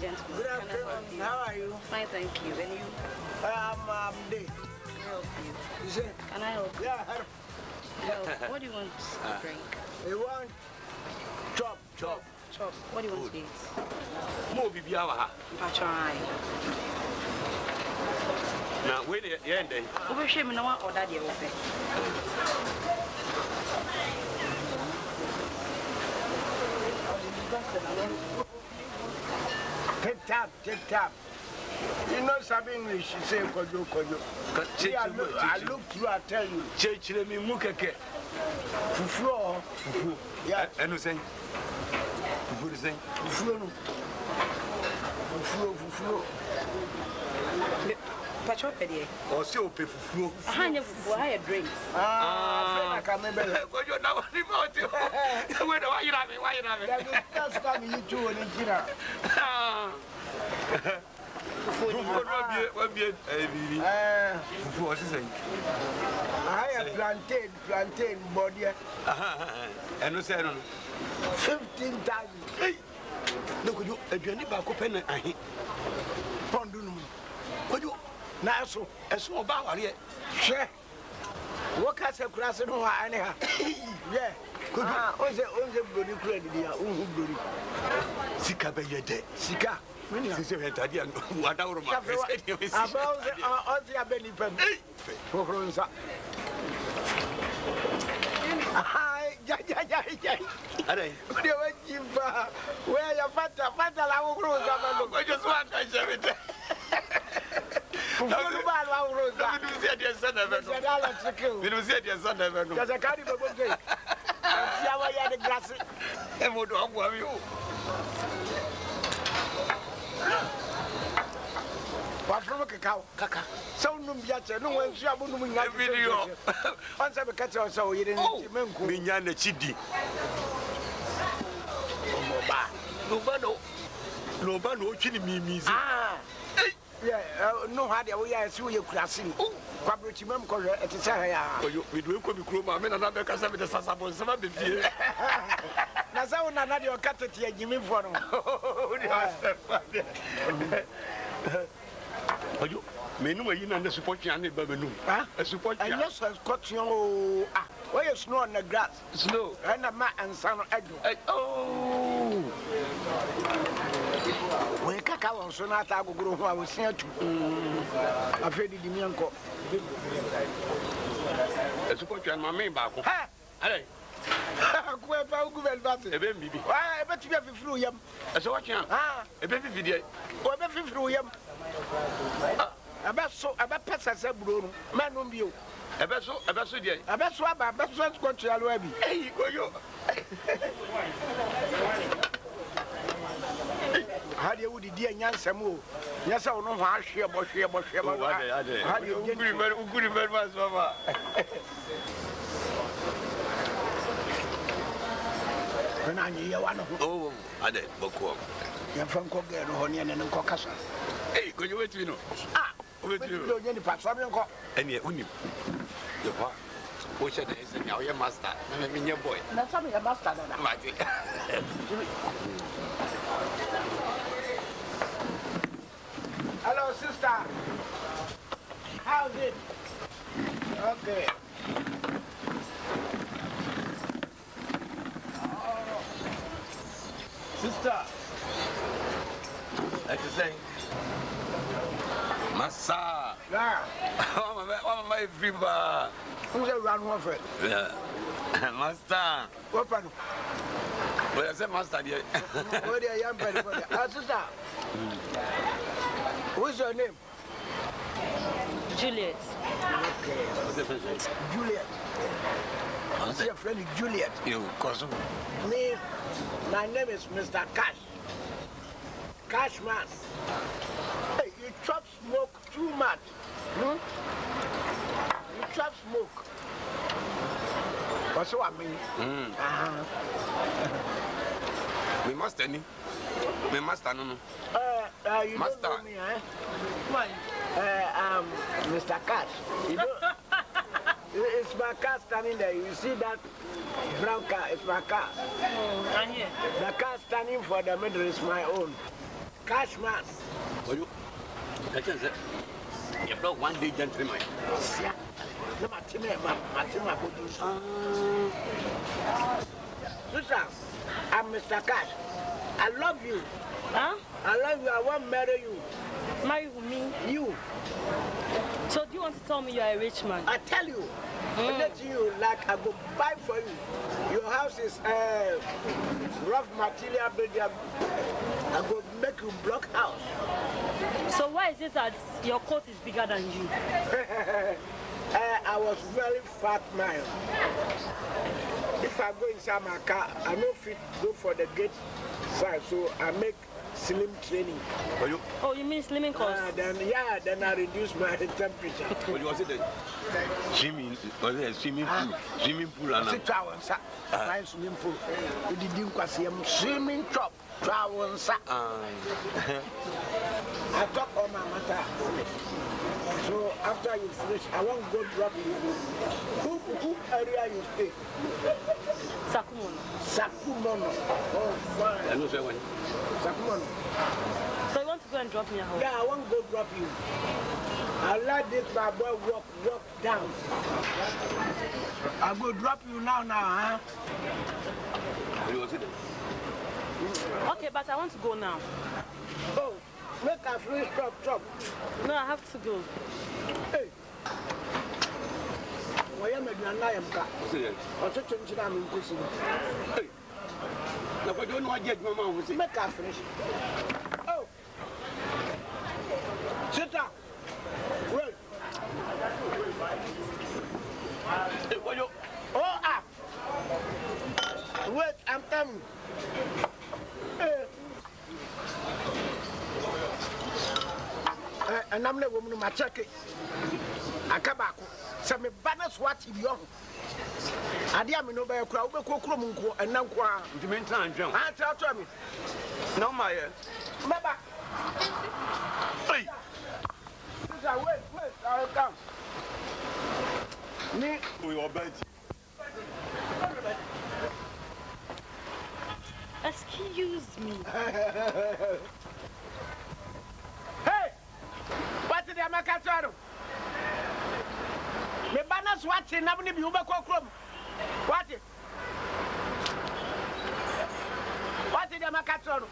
gentleman. Good afternoon. How are you? Fine, thank you. And you? I'm Day. Can I help you? You say? Can I help you? Yeah, help. Help. What do you want to drink? You want chop? Chop. What do you want to eat? More Bibiawa. Patrai. Now, wait a end. Over shame no one or daddy open. Take tap. You know some English, you say kojo. I look through, I tell you. Church, let me look at Fufu. Yeah. And who say? Fufu say? Fufu. Patro pedi. Or so pay fufu. I have a drink. I can't remember. What you know about you? Why you have it? That's coming you too in Kira. What be a what's he saying? I have plantain body. And who said 15,000. Hey, look at you, a journey back open. I hate Pondunum. What you now so a small bow here? Share. What has a cross and anyhow? Yeah. Could only bloody credit here. Sika be your day. Sika. Since you had idea, what our about the Benny Pen. For Fronsa. Hi, where your father, I will grow up. I just want to share it. We don't see your son ever. Because I can't even go. See how I had the glass. And what do I want you? What from a cacao? Caca. So, no, no one's shabooming that video. Once I catch us, so you didn't Minyana Chidi. No, no, chili me. Ah, yeah, no, how we are through your crossing. Quabritimum color at the Sahara. We do come to Kruma, and another cousin with the Sasabon, some of the fear. Nazo, not your cat at your Jimmy for him. You may know you and the support you and the Babanu. I support you. Yes, I got you. Why is snow on the grass? Snow, and a man and son of Edward. Oh, when Cacao Sonata will grow, I was here to afraid the Mianco. I support you and my main back. Hey, a baby. I bet you have a flu yam. I saw what you are. A baby video. Or a baby flu yam. About pets as a broom, man on you. A vessel, dear. A vessel, got to Alwabi. Hey, you. How do you dear Yansamu? Yes, I don't know how she about she. How do you get good very much, Mama? When I knew one of oh, I did, Boko. You're from Cocker, Honian, and Caucasian. Hey, could you wait to know? Ah, with you, any parts of your cock. And yet, when you which is now your master, I mean your boy. That's something a master, hello, sister. How's it? Okay. Sister. Like you say. Massa. Yeah. Oh, my fever. Who's a run off it? Yeah. Master. What part? Well, I said master, dear. What are you, young people? Sister. What's your name? Juliet. Okay. What's the first name? Juliet. What's your friend Juliet? You, cousin? Me, my name is Mr. Cash. Cashman. Hey, you chop smoke too much. Hmm? You chop smoke. What's what I mean? We must any. We must no. You master. Don't know me, eh? Come on. Mr. Cash. You know, it's my car standing there. You see that brown car? It's my car. The car standing for the middle is my own. cash man. Oh, you can't say you brought one day gentleman. Yeah. No, Matima, Susan, I'm Mr. Cash. I love you. Huh? I love you. I want to marry you. Marry me? You. So do you want to tell me you are a rich man? I tell you. I let you like I go buy for you. Your house is rough material building. I go make you block house. So why is it that your coat is bigger than you? I was very fat man. If I go inside my car, I no fit go for the gate side, so I make slim training. Oh, you mean slimming course? Then I reduce my temperature. What was it? Swimming pool. Swimming pool and my swimming pool. You didn't swimming top. Travel, sir. I talk on my matter. So after you finish, I won't go drop you. Who area you stay? Sakumono. Sakumono. Oh, fine. I know say when. Sakumono. So you want to go and drop me at home? Yeah, I won't go drop you. I let this my boy walk down. I'll go drop you now, huh? What was it? Okay, but I want to go now. Oh, make a free stop. No, I have to go. Hey. Why am I doing that? What's it? What's it? I'm increasing. Hey. Now, I don't know what yet, Mama. Make a finish. Oh. Sit down. Wait. Hey, what you? Oh, ah. Wait, I'm coming. And I'm the woman who check it. I come back. Some banners watch if you I am no better crowd, and now, You mean time, John? I tell me. No, my. Baba. Hey. Wait, I'll come. Me, We are bad. Excuse me. Hey! What did I make a turn? The banners watching, nobody be over Cocrum. What did I make a turn?